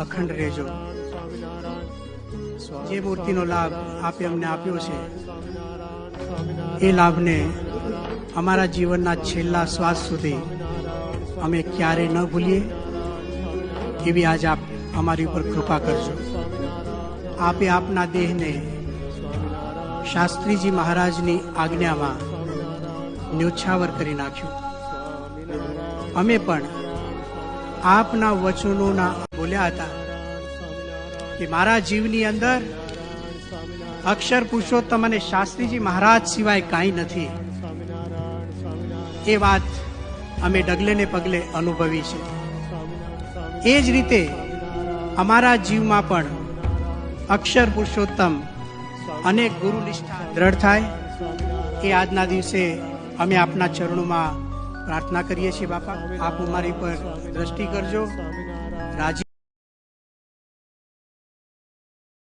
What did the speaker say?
અખંડ રહેજો. જે મૂર્તિનો લાભ આપે અમને આપ્યો છે એ લાભને અમારા જીવનના છેલ્લા શ્વાસ સુધી અમે ક્યારેય ન ભૂલીએ એવી આજ આપ અમારી ઉપર કૃપા કરજો. આપે આપના દેહને શાસ્ત્રીજી મહારાજની આજ્ઞામાં ન્યોછાવર કરી નાખ્યું. અમે પણ આપના વચનોના બોલ્યા હતા કે મારા જીવની અંદર અક્ષર પુરુષોત્તમ અને શાસ્ત્રીજી મહારાજ સિવાય કાંઈ નથી. એ વાત અમે ડગલે ને પગલે અનુભવી છે. એ જ રીતે અમારા જીવમાં પણ અક્ષર પુરુષોત્તમ અને ગુરુ નિષ્ઠા દ્રઢ થાય એ આજના દિવસે અમે આપના ચરણોમાં પ્રાર્થના કરીએ છીએ. બાપા, આપ અમારી પર દ્રષ્ટિ કરજો. રાજી